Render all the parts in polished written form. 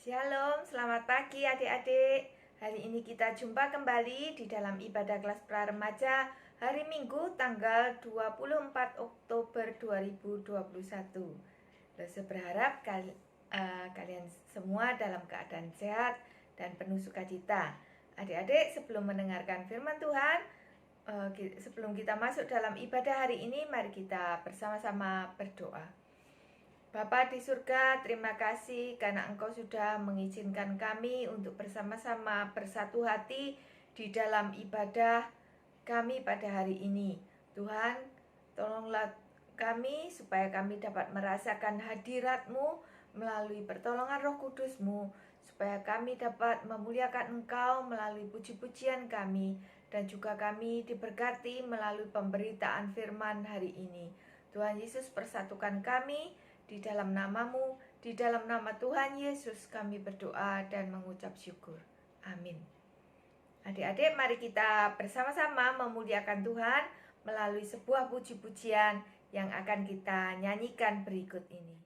Shalom, selamat pagi adik-adik. Hari ini kita jumpa kembali di dalam ibadah kelas pra-remaja hari Minggu tanggal 24 Oktober 2021. Saya berharap kalian semua dalam keadaan sehat dan penuh sukacita. Adik-adik, sebelum mendengarkan firman Tuhan, sebelum kita masuk dalam ibadah hari ini, mari kita bersama-sama berdoa. Bapa di surga, terima kasih karena Engkau sudah mengizinkan kami untuk bersama-sama bersatu hati di dalam ibadah kami pada hari ini. Tuhan, tolonglah kami supaya kami dapat merasakan hadirat-Mu melalui pertolongan Roh Kudus-Mu, supaya kami dapat memuliakan Engkau melalui puji-pujian kami, dan juga kami diberkati melalui pemberitaan firman hari ini. Tuhan Yesus, persatukan kami di dalam nama-Mu, di dalam nama Tuhan Yesus kami berdoa dan mengucap syukur. Amin. Adik-adik, mari kita bersama-sama memuliakan Tuhan melalui sebuah puji-pujian yang akan kita nyanyikan berikut ini.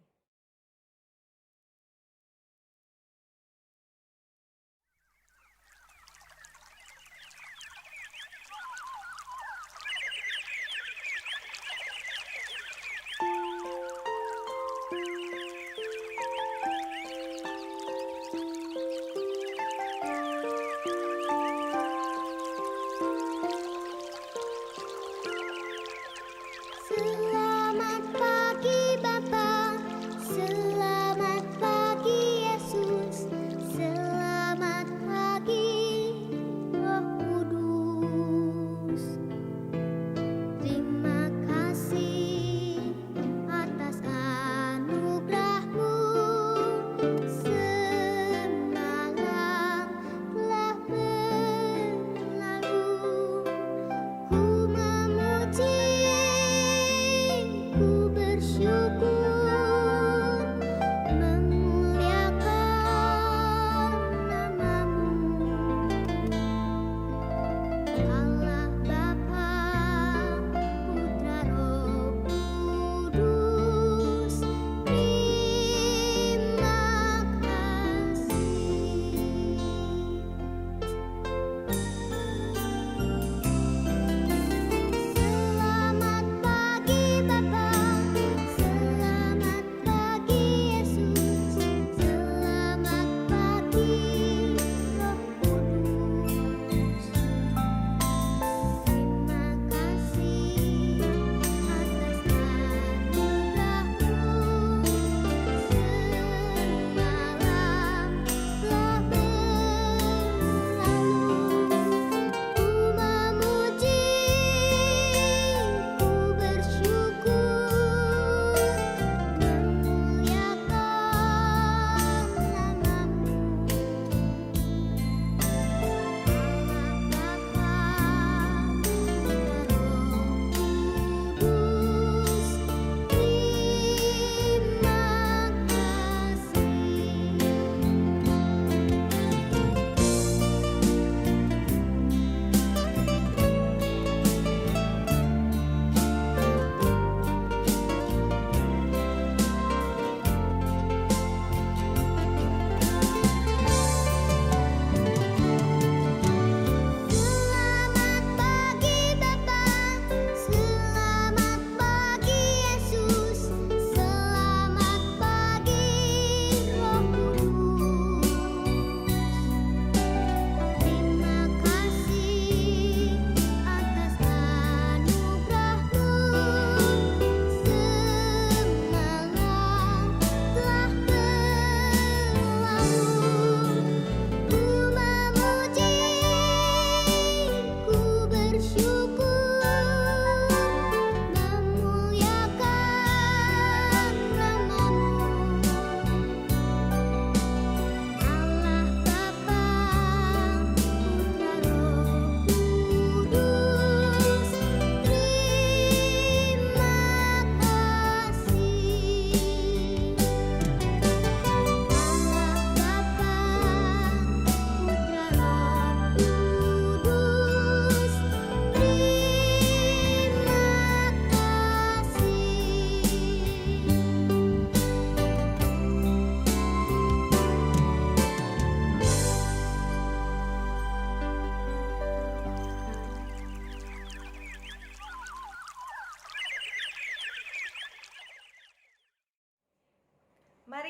Selamat pagi Bapa,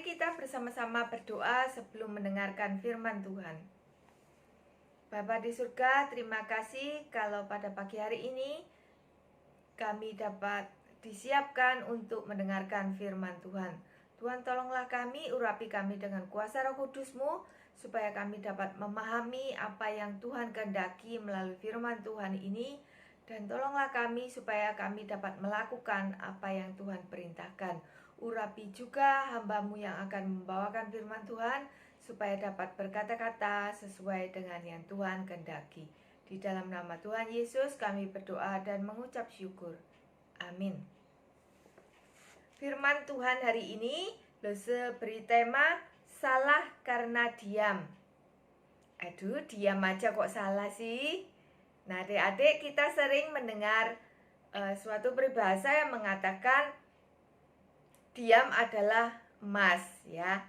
Mari kita bersama-sama berdoa sebelum mendengarkan firman Tuhan. Bapa di surga, terima kasih kalau pada pagi hari ini kami dapat disiapkan untuk mendengarkan firman Tuhan. Tuhan, tolonglah kami, urapi kami dengan kuasa Roh Kudus-Mu, supaya kami dapat memahami apa yang Tuhan kehendaki melalui firman Tuhan ini, dan tolonglah kami supaya kami dapat melakukan apa yang Tuhan perintahkan. Urapi juga hamba-Mu yang akan membawakan firman Tuhan, supaya dapat berkata-kata sesuai dengan yang Tuhan kehendaki. Di dalam nama Tuhan Yesus kami berdoa dan mengucap syukur. Amin. Firman Tuhan hari ini beri tema salah karena diam. Aduh, diam aja kok salah sih. Nah, adik-adik, kita sering mendengar suatu peribahasa yang mengatakan diam adalah emas, ya.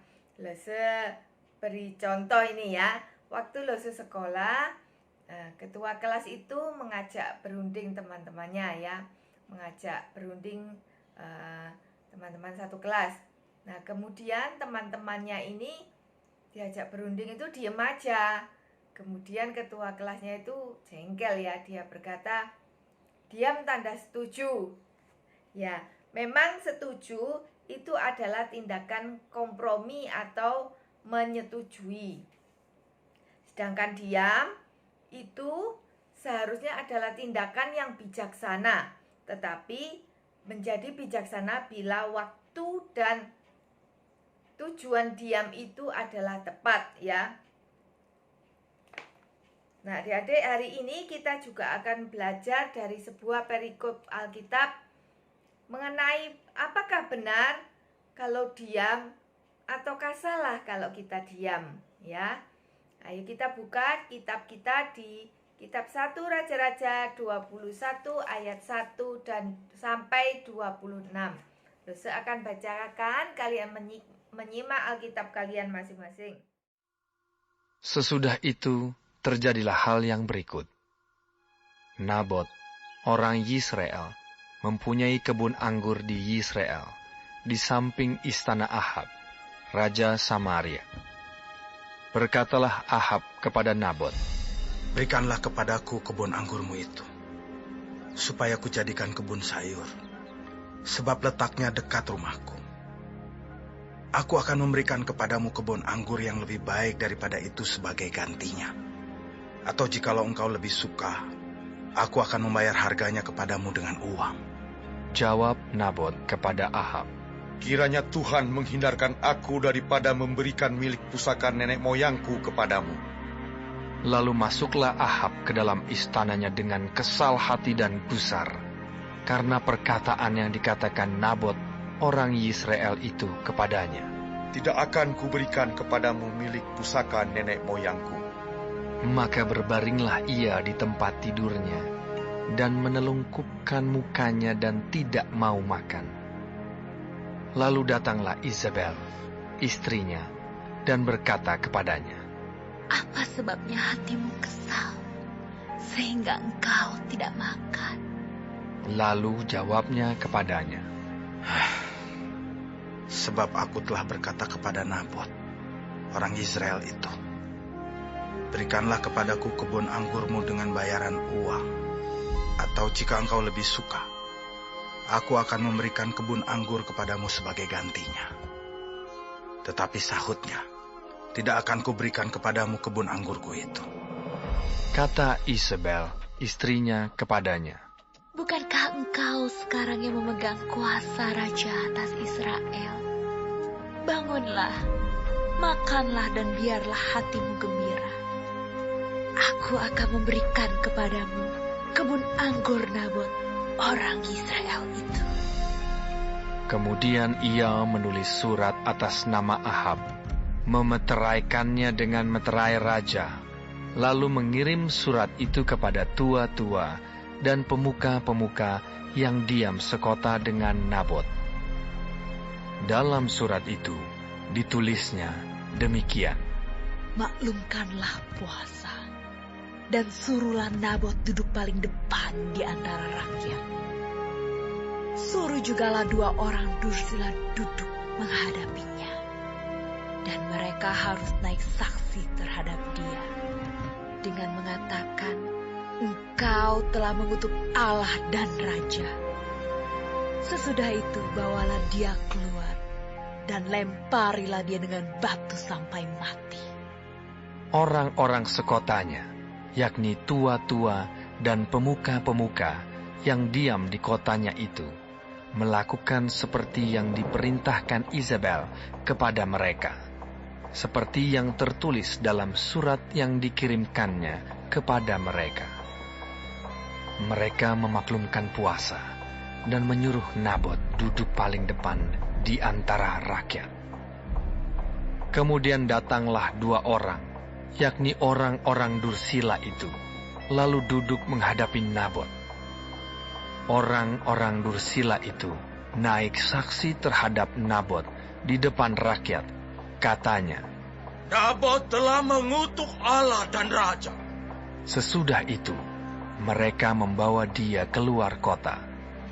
Beri contoh ini ya. Waktu sekolah, ketua kelas itu mengajak berunding teman-temannya ya. Mengajak berunding teman-teman satu kelas. Nah, kemudian teman-temannya ini diajak berunding itu diem aja. Kemudian ketua kelasnya itu jengkel ya, dia berkata, diam tanda setuju. Ya, memang setuju itu adalah tindakan kompromi atau menyetujui. Sedangkan diam itu seharusnya adalah tindakan yang bijaksana, tetapi menjadi bijaksana bila waktu dan tujuan diam itu adalah tepat ya. Nah, adik-adik, hari ini kita juga akan belajar dari sebuah perikop Alkitab mengenai apakah benar kalau diam ataukah salah kalau kita diam ya. Ayo kita buka kitab kita di Kitab 1 Raja-Raja 21 ayat 1 dan sampai 26. Saya akan bacakan, kalian menyimak Alkitab kalian masing-masing. Sesudah itu terjadilah hal yang berikut. Nabot, orang Yisrael, mempunyai kebun anggur di Yisrael, di samping istana Ahab, Raja Samaria. Berkatalah Ahab kepada Nabot, berikanlah kepadaku kebun anggurmu itu, supaya kujadikan kebun sayur, sebab letaknya dekat rumahku. Aku akan memberikan kepadamu kebun anggur yang lebih baik daripada itu sebagai gantinya. Atau jikalau engkau lebih suka, aku akan membayar harganya kepadamu dengan uang. Jawab Nabot kepada Ahab, kiranya Tuhan menghindarkan aku daripada memberikan milik pusaka nenek moyangku kepadamu. Lalu masuklah Ahab ke dalam istananya dengan kesal hati dan gusar, karena perkataan yang dikatakan Nabot, orang Yisrael itu kepadanya. Tidak akan kuberikan kepadamu milik pusaka nenek moyangku. Maka berbaringlah ia di tempat tidurnya, dan menelungkupkan mukanya dan tidak mau makan. Lalu datanglah Isabel, istrinya, dan berkata kepadanya, apa sebabnya hatimu kesal, sehingga engkau tidak makan? Lalu jawabnya kepadanya, sebab aku telah berkata kepada Nabot, orang Israel itu, berikanlah kepadaku kebun anggurmu dengan bayaran uang, atau jika engkau lebih suka, aku akan memberikan kebun anggur kepadamu sebagai gantinya. Tetapi sahutnya, tidak akan kuberikan kepadamu kebun anggurku itu. Kata Isabel, istrinya kepadanya, bukankah engkau sekarang yang memegang kuasa raja atas Israel? Bangunlah, makanlah dan biarlah hatimu gembira. Aku akan memberikan kepadamu kebun anggur Nabot, orang Israel itu. Kemudian ia menulis surat atas nama Ahab, memeteraikannya dengan meterai raja, lalu mengirim surat itu kepada tua-tua dan pemuka-pemuka yang diam sekota dengan Nabot. Dalam surat itu ditulisnya demikian, maklumkanlah puasa, dan suruhlah Nabot duduk paling depan di antara rakyat. Suruh jugalah 2 orang dursila duduk menghadapinya. dan mereka harus naik saksi terhadap dia dengan mengatakan, "Engkau telah mengutuk Allah dan Raja." Sesudah itu bawalah dia keluar dan lemparilah dia dengan batu sampai mati. Orang-orang sekotanya, yakni tua-tua dan pemuka-pemuka yang diam di kotanya itu, melakukan seperti yang diperintahkan Izebel kepada mereka, seperti yang tertulis dalam surat yang dikirimkannya kepada mereka. Mereka memaklumkan puasa dan menyuruh Nabot duduk paling depan di antara rakyat. Kemudian datanglah 2 orang, yakni orang-orang Dursila itu, lalu duduk menghadapi Nabot. Orang-orang Dursila itu naik saksi terhadap Nabot di depan rakyat. Katanya, Nabot telah mengutuk Allah dan Raja. sesudah itu mereka membawa dia keluar kota,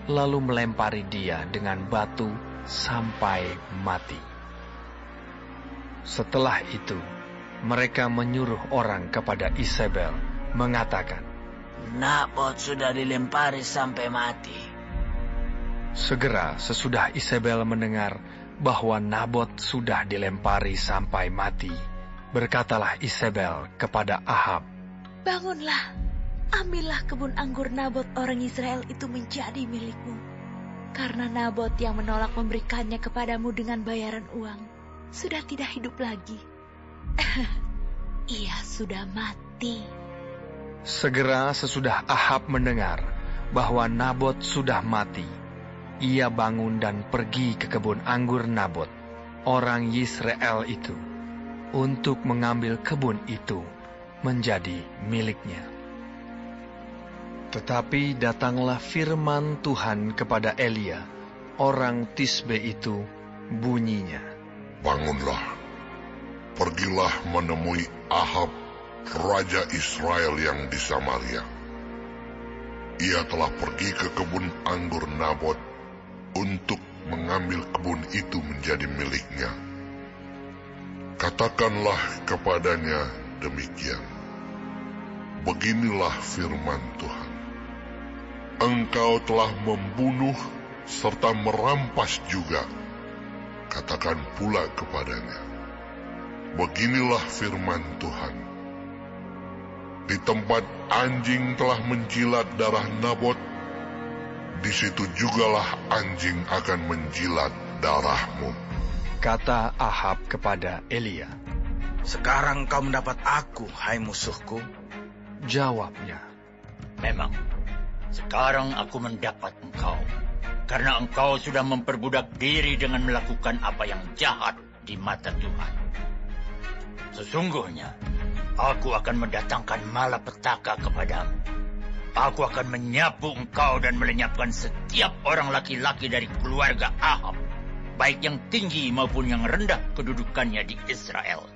lalu melempari dia dengan batu sampai mati. Setelah itu, mereka menyuruh orang kepada Izebel, mengatakan, Nabot sudah dilempari sampai mati. segera sesudah Izebel mendengar bahwa Nabot sudah dilempari sampai mati, berkatalah Izebel kepada Ahab, Bangunlah, ambillah kebun anggur Nabot orang Israel itu menjadi milikmu. Karena Nabot yang menolak memberikannya kepadamu dengan bayaran uang sudah tidak hidup lagi. Ia sudah mati. Segera sesudah Ahab mendengar bahwa Nabot sudah mati, ia bangun dan pergi ke kebun anggur Nabot, orang Yisrael itu, untuk mengambil kebun itu menjadi miliknya. Tetapi datanglah firman Tuhan kepada Elia, orang Tisbe itu, bunyinya, Bangunlah, pergilah menemui Ahab, Raja Israel yang di Samaria. Ia telah pergi ke kebun anggur Nabot untuk mengambil kebun itu menjadi miliknya. Katakanlah kepadanya demikian. Beginilah firman Tuhan. Engkau telah membunuh serta merampas juga. Katakan pula kepadanya, beginilah firman Tuhan. Di tempat anjing telah menjilat darah Nabot, di situ jugalah anjing akan menjilat darahmu. kata Ahab kepada Elia. Sekarang kau mendapat aku, hai musuhku. Jawabnya, Memang, sekarang aku mendapat engkau, karena engkau sudah memperbudak diri dengan melakukan apa yang jahat di mata Tuhan. Sesungguhnya, aku akan mendatangkan malapetaka kepadamu. Aku akan menyapu engkau dan melenyapkan setiap orang laki-laki dari keluarga Ahab, baik yang tinggi maupun yang rendah kedudukannya di Israel.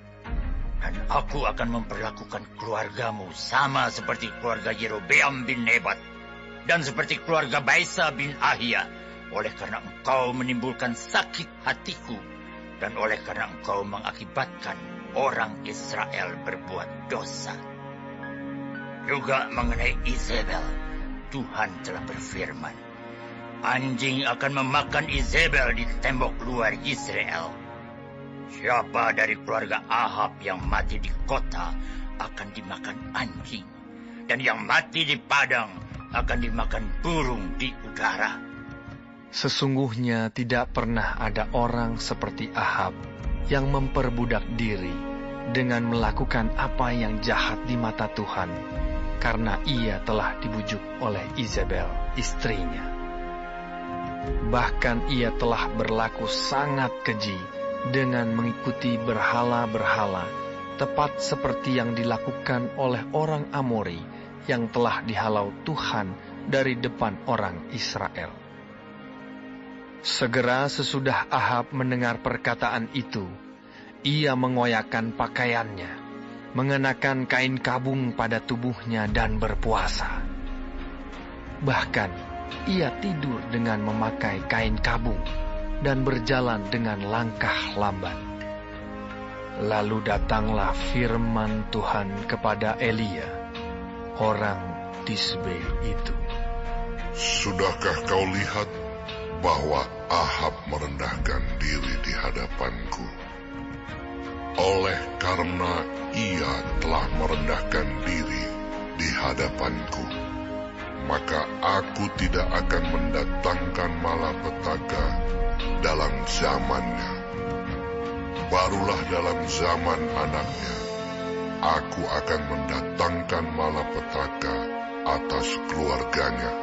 Dan aku akan memperlakukan keluargamu sama seperti keluarga Yerobeam bin Nebat dan seperti keluarga Baisa bin Ahia, oleh karena engkau menimbulkan sakit hatiku dan oleh karena engkau mengakibatkan orang Israel berbuat dosa. Juga mengenai Izebel, Tuhan telah berfirman, anjing akan memakan Izebel di tembok luar Israel. Siapa dari keluarga Ahab yang mati di kota akan dimakan anjing, dan yang mati di padang akan dimakan burung di udara. sesungguhnya tidak pernah ada orang seperti Ahab yang memperbudak diri dengan melakukan apa yang jahat di mata Tuhan, karena ia telah dibujuk oleh Izebel, istrinya. Bahkan ia telah berlaku sangat keji dengan mengikuti berhala-berhala, tepat seperti yang dilakukan oleh orang Amori yang telah dihalau Tuhan dari depan orang Israel. Segera sesudah Ahab mendengar perkataan itu, ia mengoyakkan pakaiannya, mengenakan kain kabung pada tubuhnya dan berpuasa. Bahkan ia tidur dengan memakai kain kabung dan berjalan dengan langkah lamban. Lalu datanglah firman Tuhan kepada Elia, orang Tisbe itu. Sudahkah kau lihat bahwa Ahab merendahkan diri di hadapanku? Oleh karena ia telah merendahkan diri di hadapanku, maka aku tidak akan mendatangkan malapetaka dalam zamannya. Barulah dalam zaman anaknya, aku akan mendatangkan malapetaka atas keluarganya.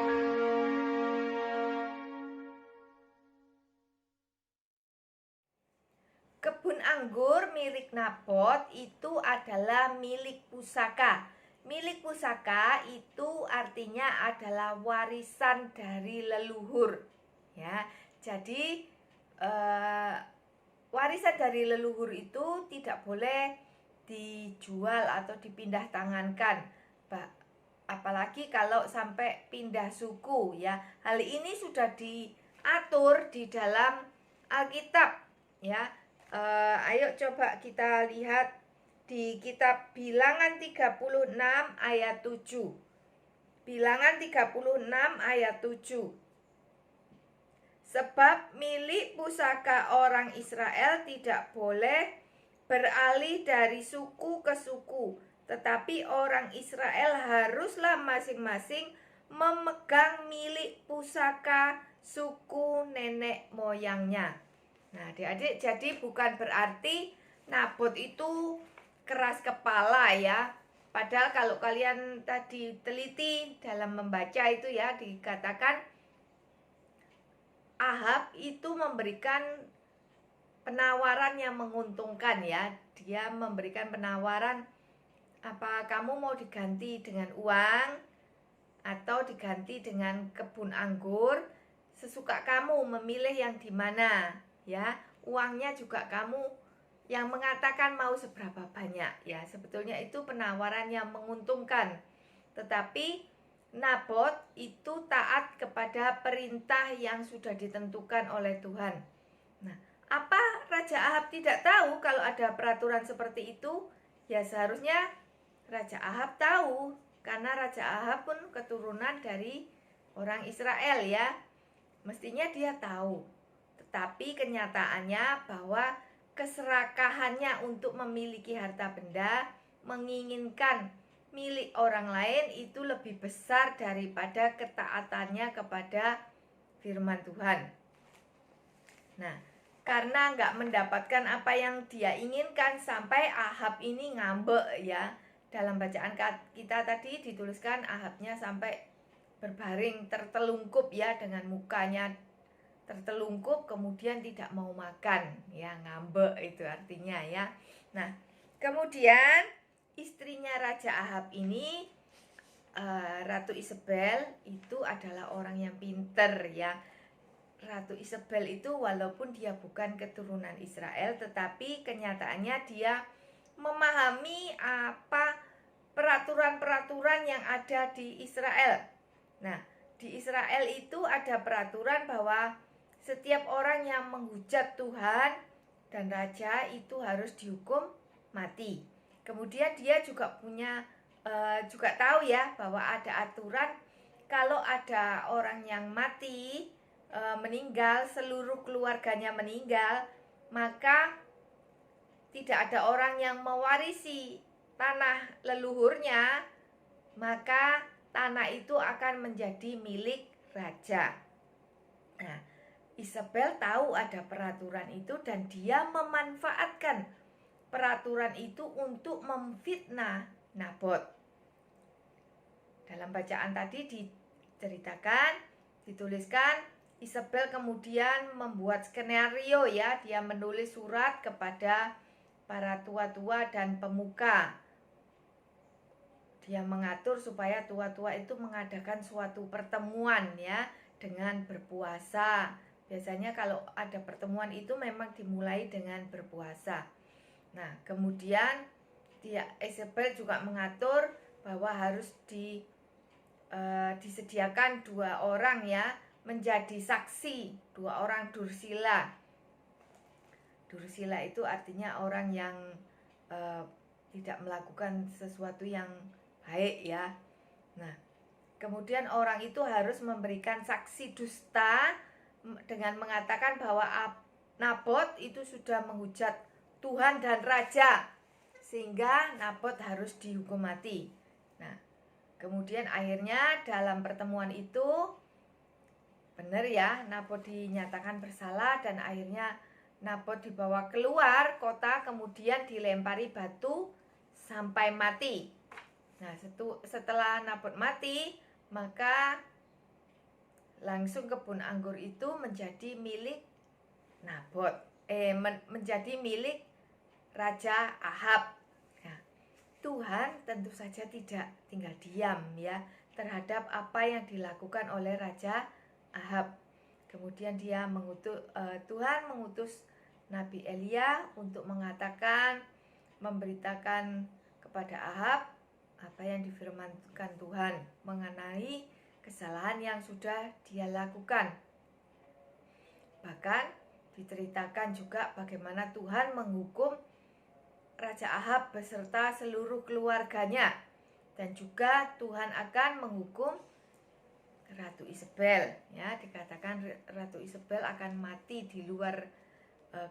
Kebun anggur milik Nabot itu adalah milik pusaka. Milik pusaka itu artinya adalah warisan dari leluhur. Ya, jadi warisan dari leluhur itu tidak boleh dijual atau dipindah tangankan. Apalagi kalau sampai pindah suku, ya. Hal ini sudah diatur di dalam Alkitab, ya. Ayo coba kita lihat di kitab Bilangan 36 ayat 7. Bilangan 36 ayat 7. Sebab milik pusaka orang Israel tidak boleh beralih dari suku ke suku, tetapi orang Israel haruslah masing-masing memegang milik pusaka suku nenek moyangnya. Nah, adik-adik, jadi bukan berarti Nabot itu keras kepala ya. Padahal kalau kalian tadi teliti dalam membaca itu ya, dikatakan Ahab itu memberikan penawaran yang menguntungkan ya. Dia memberikan penawaran, apa kamu mau diganti dengan uang atau diganti dengan kebun anggur, sesuka kamu memilih yang di mana. Ya, uangnya juga kamu yang mengatakan mau seberapa banyak. Ya, sebetulnya itu penawaran yang menguntungkan. Tetapi Nabot itu taat kepada perintah yang sudah ditentukan oleh Tuhan. Nah, apa Raja Ahab tidak tahu kalau ada peraturan seperti itu? Ya, seharusnya Raja Ahab tahu, karena Raja Ahab pun keturunan dari orang Israel ya. Mestinya dia tahu. Tapi kenyataannya bahwa keserakahannya untuk memiliki harta benda, menginginkan milik orang lain itu lebih besar daripada ketaatannya kepada firman Tuhan. Nah, karena nggak mendapatkan apa yang dia inginkan, sampai Ahab ini ngambek ya. Dalam bacaan kita tadi dituliskan Ahabnya sampai berbaring tertelungkup ya, dengan mukanya tertelungkup, kemudian tidak mau makan ya, ngambek itu artinya ya. Nah, kemudian istrinya Raja Ahab ini, Ratu Isabel itu adalah orang yang pinter ya. Ratu Isabel itu walaupun dia bukan keturunan Israel, tetapi kenyataannya dia memahami apa peraturan-peraturan yang ada di Israel. Nah, di Israel itu ada peraturan bahwa setiap orang yang menghujat Tuhan dan Raja itu harus dihukum mati. Kemudian dia juga juga tahu ya bahwa ada aturan kalau ada orang yang mati, meninggal, seluruh keluarganya meninggal, maka tidak ada orang yang mewarisi tanah leluhurnya, maka tanah itu akan menjadi milik raja. Nah, Isabel tahu ada peraturan itu dan dia memanfaatkan peraturan itu untuk memfitnah Nabot. Dalam bacaan tadi diceritakan, dituliskan, Isabel kemudian membuat skenario ya, dia menulis surat kepada para tua-tua dan pemuka. Dia mengatur supaya tua-tua itu mengadakan suatu pertemuan ya, dengan berpuasa. Biasanya kalau ada pertemuan itu memang dimulai dengan berpuasa. Nah, kemudian Isabel juga mengatur bahwa harus disediakan 2 orang ya, menjadi saksi, 2 orang dursila. Dursila itu artinya orang yang tidak melakukan sesuatu yang baik ya. Nah, kemudian orang itu harus memberikan saksi dusta dengan mengatakan bahwa Nabot itu sudah menghujat Tuhan dan Raja, sehingga Nabot harus dihukum mati. Nah, kemudian akhirnya dalam pertemuan itu benar ya, Nabot dinyatakan bersalah dan akhirnya Nabot dibawa keluar kota, kemudian dilempari batu sampai mati. Nah, setelah Nabot mati, maka langsung kebun anggur itu menjadi milik Nabot, menjadi milik Raja Ahab. Nah, Tuhan tentu saja tidak tinggal diam ya terhadap apa yang dilakukan oleh Raja Ahab. Kemudian Tuhan mengutus Nabi Elia untuk memberitakan kepada Ahab apa yang difirmankan Tuhan mengenai kesalahan yang sudah dia lakukan. Bahkan diceritakan juga bagaimana Tuhan menghukum Raja Ahab beserta seluruh keluarganya, dan juga Tuhan akan menghukum Ratu Isabel ya, dikatakan Ratu Isabel akan mati di luar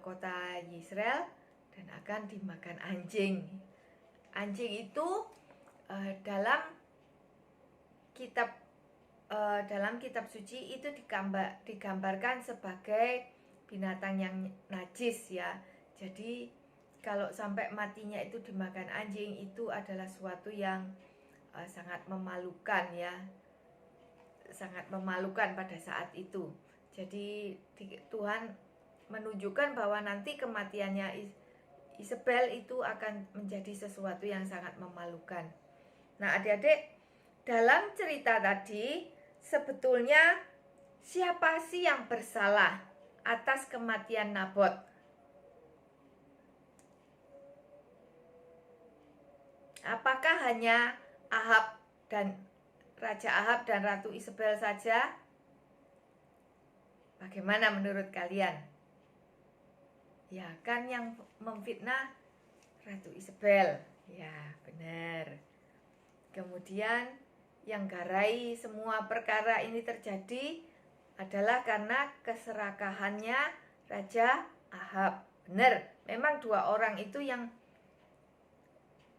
kota Yisrael dan akan dimakan anjing. Anjing itu dalam kitab suci itu digambarkan sebagai binatang yang najis ya. Jadi kalau sampai matinya itu dimakan anjing, itu adalah suatu yang sangat memalukan ya, sangat memalukan pada saat itu. Jadi Tuhan menunjukkan bahwa nanti kematiannya Isabel itu akan menjadi sesuatu yang sangat memalukan. Nah, adik-adik, dalam cerita tadi sebetulnya siapa sih yang bersalah atas kematian Nabot? Apakah hanya Raja Ahab dan Ratu Isabel saja? Bagaimana menurut kalian? Ya, kan yang memfitnah Ratu Isabel. Ya, benar. Kemudian yang garai semua perkara ini terjadi adalah karena keserakahannya Raja Ahab. Benar, memang dua orang itu yang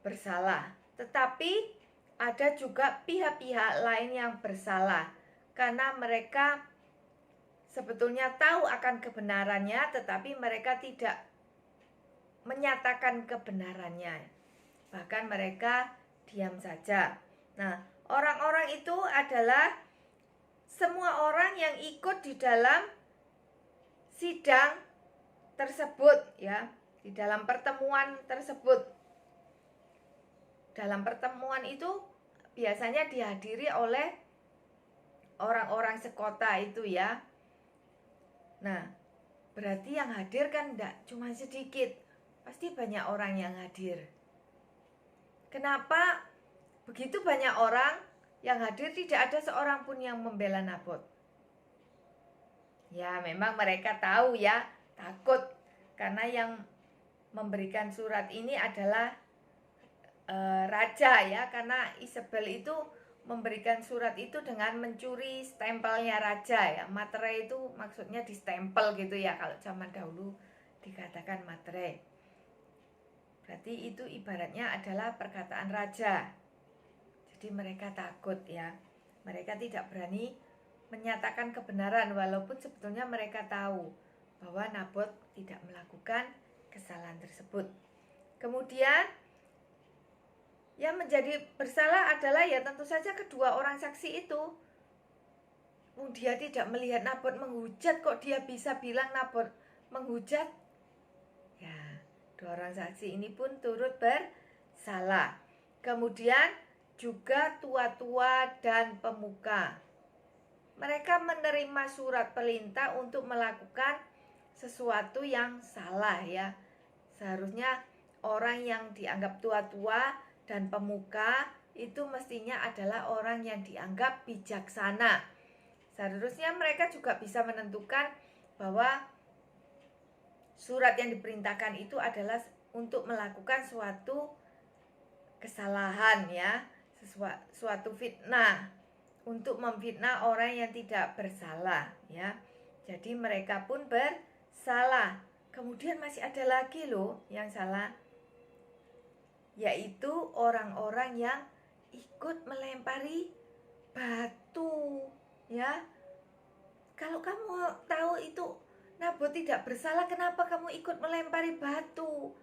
bersalah. Tetapi ada juga pihak-pihak lain yang bersalah karena mereka sebetulnya tahu akan kebenarannya, tetapi mereka tidak menyatakan kebenarannya. Bahkan mereka diam saja. Nah, orang-orang itu adalah semua orang yang ikut di dalam sidang tersebut ya, di dalam pertemuan tersebut. Dalam pertemuan itu biasanya dihadiri oleh orang-orang sekota itu ya. Nah, berarti yang hadir kan enggak cuma sedikit, pasti banyak orang yang hadir. Kenapa begitu banyak orang yang hadir tidak ada seorang pun yang membela Nabot? Ya, memang mereka tahu ya, takut karena yang memberikan surat ini adalah raja ya, karena Isabel itu memberikan surat itu dengan mencuri stempelnya raja ya. Materai itu maksudnya distempel gitu ya, kalau zaman dahulu dikatakan materai. Berarti itu ibaratnya adalah perkataan raja. Jadi mereka takut ya. Mereka tidak berani menyatakan kebenaran walaupun sebetulnya mereka tahu bahwa Nabot tidak melakukan kesalahan tersebut. Kemudian yang menjadi bersalah adalah ya tentu saja kedua orang saksi itu. Dia tidak melihat Nabot menghujat, kok dia bisa bilang Nabot menghujat? Ya, dua orang saksi ini pun turut bersalah. Kemudian juga tua-tua dan pemuka. Mereka menerima surat perintah untuk melakukan sesuatu yang salah ya. Seharusnya orang yang dianggap tua-tua dan pemuka itu mestinya adalah orang yang dianggap bijaksana. Seharusnya mereka juga bisa menentukan bahwa surat yang diperintahkan itu adalah untuk melakukan suatu kesalahan ya, suatu fitnah, untuk memfitnah orang yang tidak bersalah ya. Jadi mereka pun bersalah. Kemudian masih ada lagi loh yang salah, yaitu orang-orang yang ikut melempari batu ya. Kalau kamu tahu itu Nabot tidak bersalah, kenapa kamu ikut melempari batu?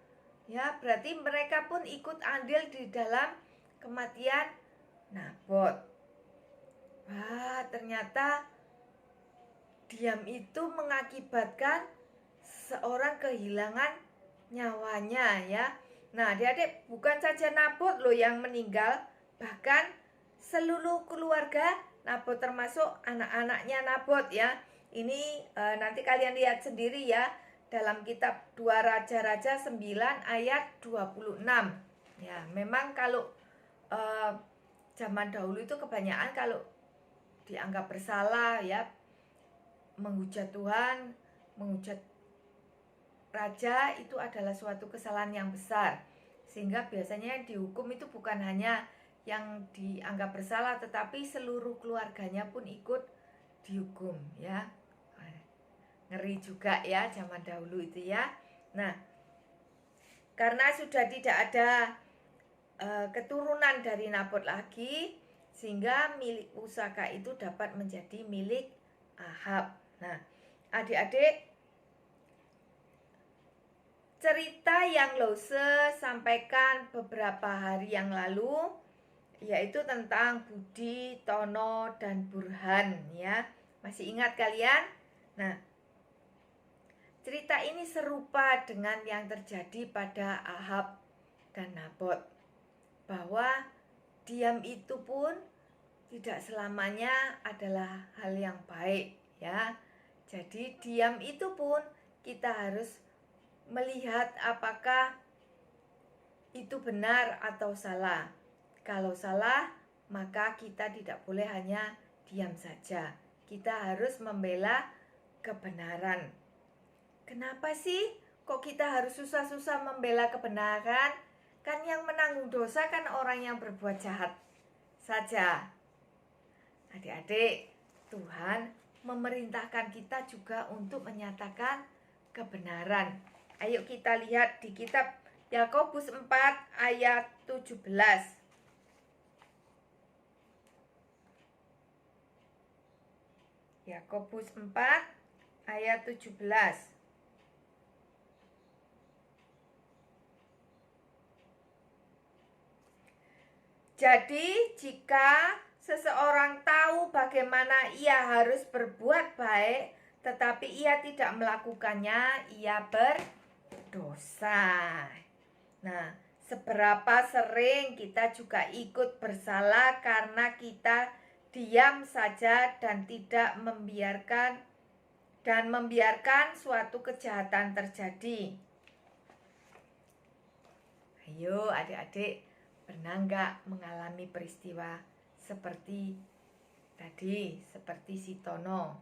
Ya, berarti mereka pun ikut andil di dalam kematian Nabot. Wah, ternyata diam itu mengakibatkan seorang kehilangan nyawanya ya. Nah, adik-adik, bukan saja Nabot loh yang meninggal, bahkan seluruh keluarga Nabot, termasuk anak-anaknya Nabot ya. Ini nanti kalian lihat sendiri ya, dalam kitab 2 Raja-Raja 9 ayat 26. Ya, memang kalau zaman dahulu itu kebanyakan kalau dianggap bersalah ya, menghujat Tuhan, menghujat raja, itu adalah suatu kesalahan yang besar. Sehingga biasanya yang dihukum itu bukan hanya yang dianggap bersalah, tetapi seluruh keluarganya pun ikut dihukum ya. Ngeri juga ya zaman dahulu itu ya. Nah, karena sudah tidak ada keturunan dari Nabot lagi, sehingga milik pusaka itu dapat menjadi milik Ahab. Nah, adik-adik, cerita yang Lose sampaikan beberapa hari yang lalu, yaitu tentang Budi, Tono, dan Burhan ya. Masih ingat kalian? Nah, cerita ini serupa dengan yang terjadi pada Ahab dan Nabot, bahwa diam itu pun tidak selamanya adalah hal yang baik ya. Jadi diam itu pun kita harus melihat apakah itu benar atau salah. Kalau salah, maka kita tidak boleh hanya diam saja. Kita harus membela kebenaran. Kenapa sih kok kita harus susah-susah membela kebenaran? Kan yang menanggung dosa kan orang yang berbuat jahat saja. Adik-adik, Tuhan memerintahkan kita juga untuk menyatakan kebenaran. Ayo kita lihat di kitab Yakobus 4 ayat 17. Yakobus 4 ayat 17. Jadi jika seseorang tahu bagaimana ia harus berbuat baik, tetapi ia tidak melakukannya, ia berdosa. Nah, seberapa sering kita juga ikut bersalah karena kita diam saja dan tidak membiarkan suatu kejahatan terjadi. Ayo adik-adik, pernah nggak mengalami peristiwa seperti tadi, seperti si Tono?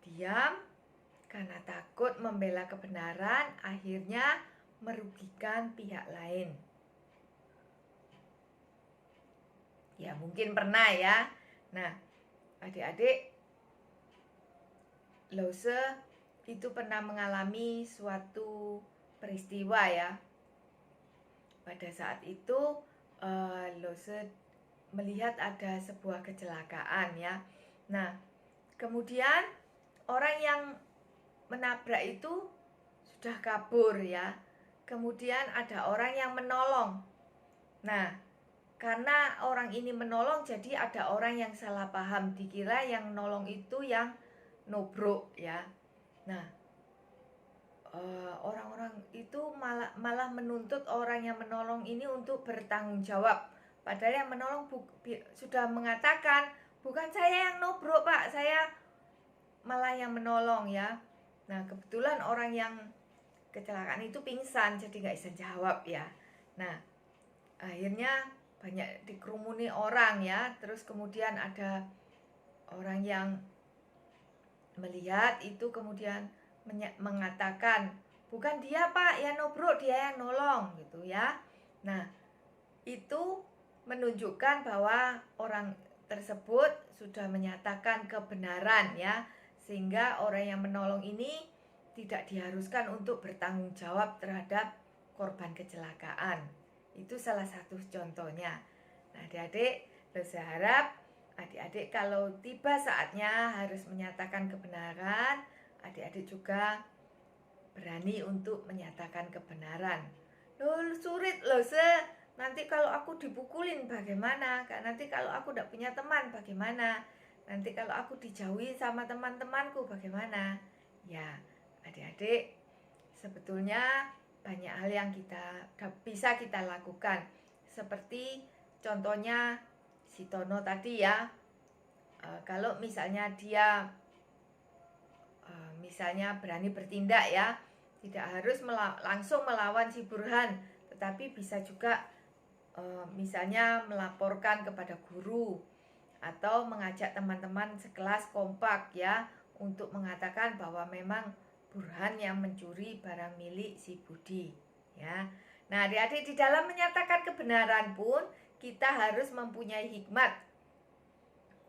Diam karena takut membela kebenaran, akhirnya merugikan pihak lain. Ya mungkin pernah ya. Nah, adik-adik, Lose itu pernah mengalami suatu peristiwa ya. Pada saat itu Lose melihat ada sebuah kecelakaan ya. Nah, kemudian orang yang menabrak itu sudah kabur ya. Kemudian ada orang yang menolong. Nah, karena orang ini menolong, jadi ada orang yang salah paham, dikira yang nolong itu yang nubruk ya. Nah, orang-orang itu malah menuntut orang yang menolong ini untuk bertanggung jawab. Padahal yang menolong sudah mengatakan, bukan saya yang nubruk Pak, saya malah yang menolong ya. Nah, kebetulan orang yang kecelakaan itu pingsan, jadi nggak bisa jawab ya. Nah, akhirnya banyak dikerumuni orang ya. Terus kemudian ada orang yang melihat itu, kemudian mengatakan, bukan dia Pak yang nubruk, dia yang nolong gitu ya. Nah, itu menunjukkan bahwa orang tersebut sudah menyatakan kebenaran ya, sehingga orang yang menolong ini tidak diharuskan untuk bertanggung jawab terhadap korban kecelakaan. Itu salah satu contohnya. Nah, adik-adik, saya harap adik-adik kalau tiba saatnya harus menyatakan kebenaran, adik-adik juga berani untuk menyatakan kebenaran. Loh, sulit loh, nanti kalau aku dipukulin bagaimana? Nanti kalau aku tidak punya teman bagaimana? Nanti kalau aku dijauhi sama teman-temanku bagaimana? Ya, adik-adik, sebetulnya banyak hal yang bisa kita lakukan. Seperti contohnya si Tono tadi ya, kalau misalnya dia misalnya berani bertindak ya, tidak harus langsung melawan si Burhan, tetapi bisa juga misalnya melaporkan kepada guru atau mengajak teman-teman sekelas kompak ya, untuk mengatakan bahwa memang Burhan yang mencuri barang milik si Budi ya. Nah, adik-adik, di dalam menyatakan kebenaran pun kita harus mempunyai hikmat.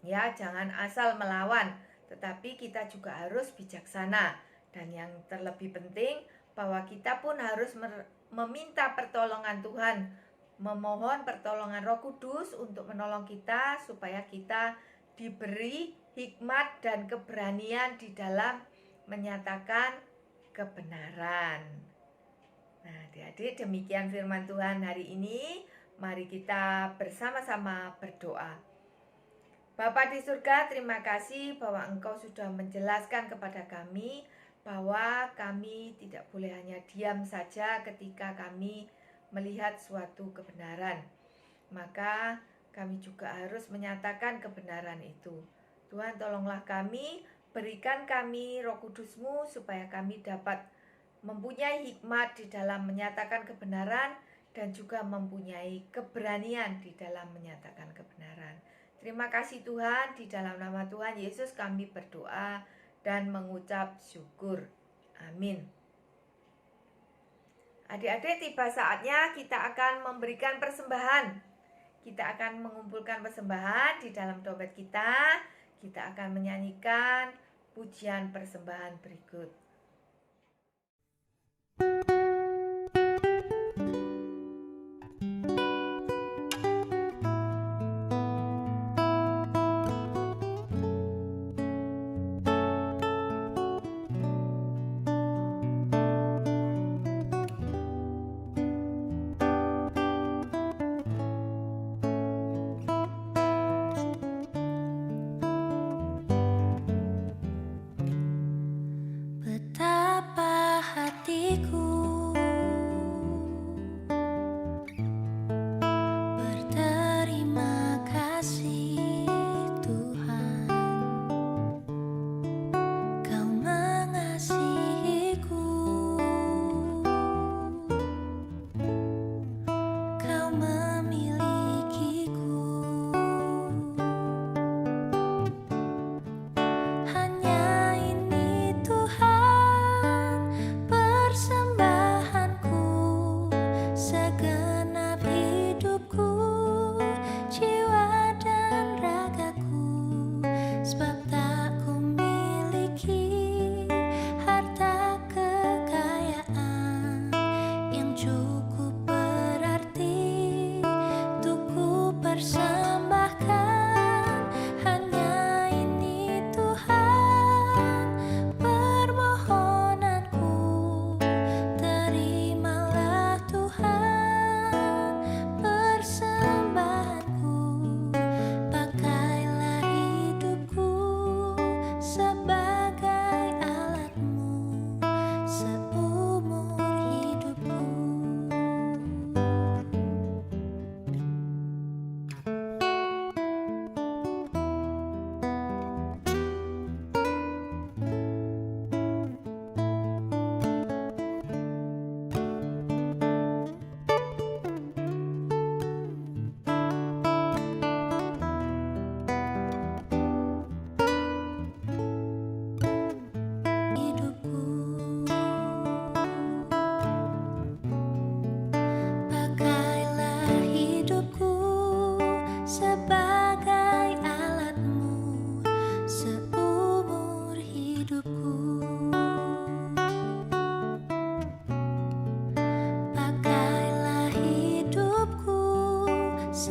Ya, jangan asal melawan, tetapi kita juga harus bijaksana. Dan yang terlebih penting, bahwa kita pun harus meminta pertolongan Tuhan, memohon pertolongan Roh Kudus untuk menolong kita, supaya kita diberi hikmat dan keberanian di dalam menyatakan kebenaran. Nah, adik-adik, demikian firman Tuhan hari ini. Mari kita bersama-sama berdoa. Bapa di surga, terima kasih bahwa Engkau sudah menjelaskan kepada kami bahwa kami tidak boleh hanya diam saja ketika kami melihat suatu kebenaran. Maka kami juga harus menyatakan kebenaran itu. Tuhan, tolonglah kami, berikan kami Roh Kudus-Mu supaya kami dapat mempunyai hikmat di dalam menyatakan kebenaran dan juga mempunyai keberanian di dalam menyatakan kebenaran. Terima kasih Tuhan, di dalam nama Tuhan Yesus kami berdoa dan mengucap syukur. Amin. Adik-adik, tiba saatnya kita akan memberikan persembahan. Kita akan mengumpulkan persembahan di dalam dompet kita. Kita akan menyanyikan pujian persembahan berikut. Terimalah Tuhan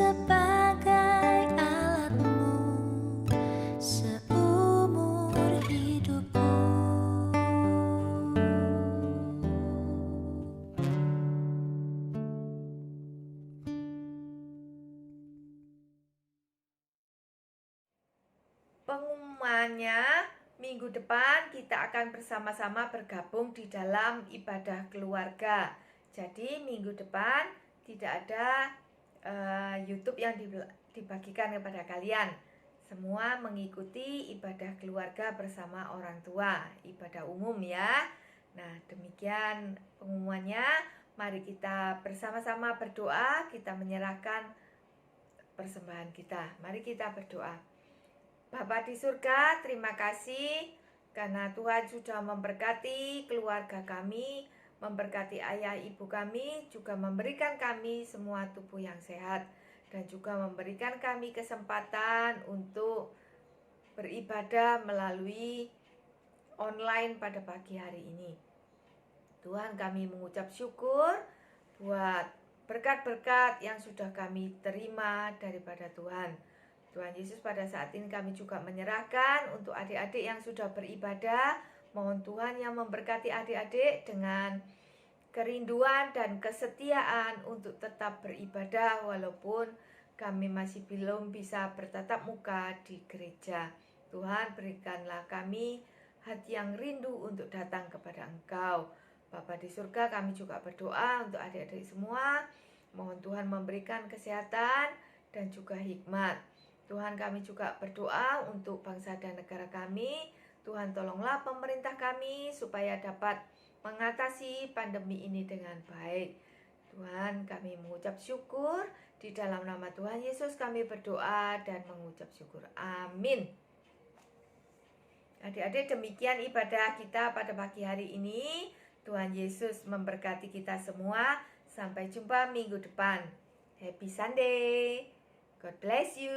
sebagai alatmu seumur hidupku. Pengumumannya, minggu depan kita akan bersama-sama bergabung di dalam ibadah keluarga. Jadi minggu depan tidak ada YouTube yang dibagikan kepada kalian. Semua mengikuti ibadah keluarga bersama orang tua, ibadah umum ya. Nah, demikian pengumumannya. Mari kita bersama-sama berdoa, kita menyerahkan persembahan kita. Mari kita berdoa. Bapa di surga, terima kasih karena Tuhan sudah memberkati keluarga kami, memberkati ayah ibu kami, juga memberikan kami semua tubuh yang sehat, dan juga memberikan kami kesempatan untuk beribadah melalui online pada pagi hari ini. Tuhan, kami mengucap syukur buat berkat-berkat yang sudah kami terima daripada Tuhan. Tuhan Yesus, pada saat ini kami juga menyerahkan untuk adik-adik yang sudah beribadah. Mohon Tuhan yang memberkati adik-adik dengan kerinduan dan kesetiaan untuk tetap beribadah walaupun kami masih belum bisa bertatap muka di gereja. Tuhan, berikanlah kami hati yang rindu untuk datang kepada Engkau. Bapa di surga, kami juga berdoa untuk adik-adik semua. Mohon Tuhan memberikan kesehatan dan juga hikmat. Tuhan, kami juga berdoa untuk bangsa dan negara kami. Tuhan, tolonglah pemerintah kami supaya dapat mengatasi pandemi ini dengan baik. Tuhan, kami mengucap syukur. Di dalam nama Tuhan Yesus kami berdoa dan mengucap syukur. Amin. Adik-adik, demikian ibadah kita pada pagi hari ini. Tuhan Yesus memberkati kita semua. Sampai jumpa minggu depan. Happy Sunday. God bless you.